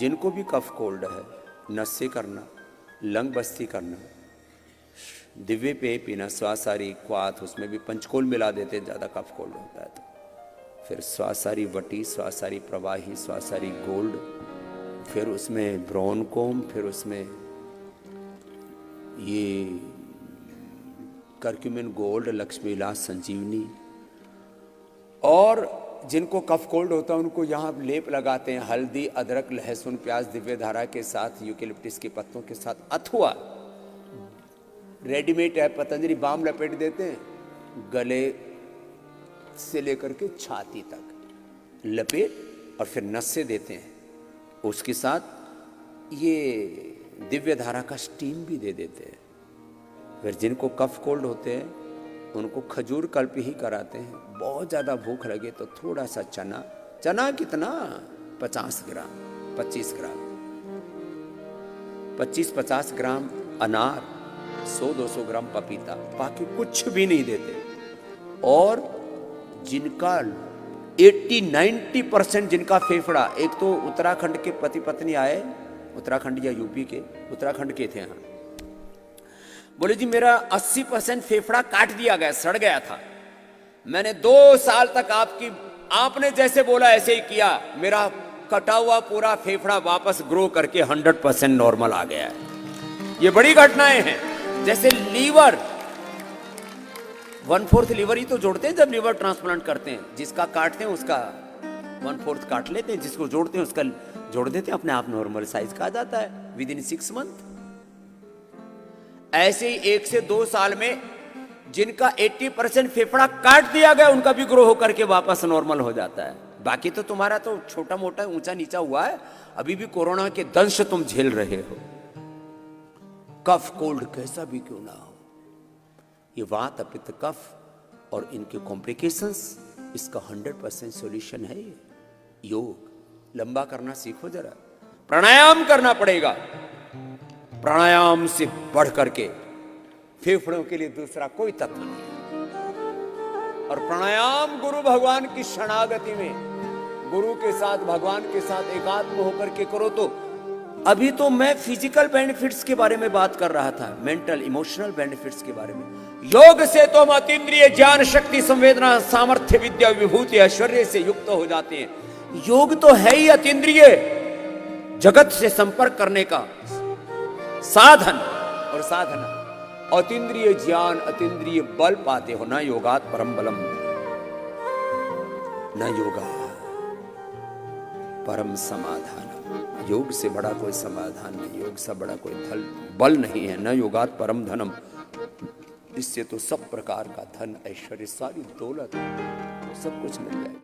जिनको भी cough cold है, नस्से करना, लंग बस्ती करना, दिव्य पेय पीना, स्वासारी क्वाथ, उसमें भी पंचकोल मिला देते हैं ज़्यादा कफ कोल्ड होता है तो। फिर स्वासारी वटी, स्वासारी प्रवाही, स्वासारी गोल्ड, फिर उसमें ब्रोनकोम, फिर उसमें ये करक्यूमिन गोल्ड, लक्ष्मी विलास संजीवनी। और जिनको कफ कोल्ड होता है उनको यहाँ लेप लगाते हैं, हल्दी, अदरक, लहसुन, प्याज, दिव्य धारा के साथ, यूकेलिप्टिस के पत्तों के साथ, अथवा रेडीमेड है पतंजलि बाम लपेट देते हैं, गले से लेकर के छाती तक लपेट और फिर नस्से देते हैं। उसके साथ ये दिव्य धारा का स्टीम भी दे देते हैं। फिर जिनको कफ कोल्ड होते हैं उनको खजूर कल्प ही कराते हैं। बहुत ज़्यादा भूख लगे तो थोड़ा सा चना, चना कितना 50 ग्राम, 25 ग्राम, 25-50 ग्राम अनार, 100-200 ग्राम पपीता, बाकी कुछ भी नहीं देते। और जिनका 80-90% जिनका फेफड़ा, एक तो उत्तराखंड के पति पत्नी आए, उत्तराखंड या यूपी के, उत्तराखंड के थे यहाँ, बोले जी मेरा 80% फेफड़ा काट दिया गया, सड़ गया था, मैंने 2 साल तक आपने जैसे बोला ऐसे ही किया, मेरा कटा हुआ पूरा फेफड़ा वापस ग्रो करके 100% नॉर्मल आ गया है। ये बड़ी घटनाएं हैं। जैसे लीवर, 1/4 लीवर ही तो जोड़ते हैं जब लीवर ट्रांसप्लांट करते हैं, जिसका काटते हैं उसका 1/4 काट लेते हैं, जिसको जोड़ते हैं उसका जोड़ देते हैं, अपने आप नॉर्मल साइज का आ जाता है विदिन 6 मंथ। ऐसे ही 1 से 2 साल में जिनका 80% फेफड़ा काट दिया गया उनका भी ग्रो होकर के वापस नॉर्मल हो जाता है। बाकी तो तुम्हारा तो छोटा मोटा ऊंचा नीचा हुआ है, अभी भी कोरोना के दंश तुम झेल रहे हो। कफ कोल्ड कैसा भी क्यों ना हो, ये वात पित्त कफ और इनके कॉम्प्लिकेशंस, इसका 100% सॉल्यूशन है ये योग। लंबा करना सीखो जरा, प्राणायाम करना पड़ेगा। प्राणायाम से बढ़ करके फेफड़ों के लिए दूसरा कोई तत्व नहीं है। और प्राणायाम गुरु भगवान की शरणागति में, गुरु के साथ, भगवान के साथ एकात्म होकर के करो। तो अभी तो मैं फिजिकल बेनिफिट्स के बारे में बात कर रहा था, मेंटल इमोशनल बेनिफिट्स के बारे में। योग से तो हम अतीन्द्रिय ज्ञान, शक्ति, संवेदना, सामर्थ्य, विद्या, विभूति, ऐश्वर्य से युक्त हो जाते हैं। योग तो है ही अतीन्द्रिय जगत से संपर्क करने का साधन और साधना। अतीन्द्रिय ज्ञान, अतीन्द्रिय बल पाते हो, ना योगात परम बलम, न योगा परम समाधान। योग से बड़ा कोई समाधान नहीं, योग से बड़ा कोई धन बल नहीं है। न योगात परम धनम, इससे तो सब प्रकार का धन, ऐश्वर्य, सारी दौलत, तो सब कुछ मिल जाए।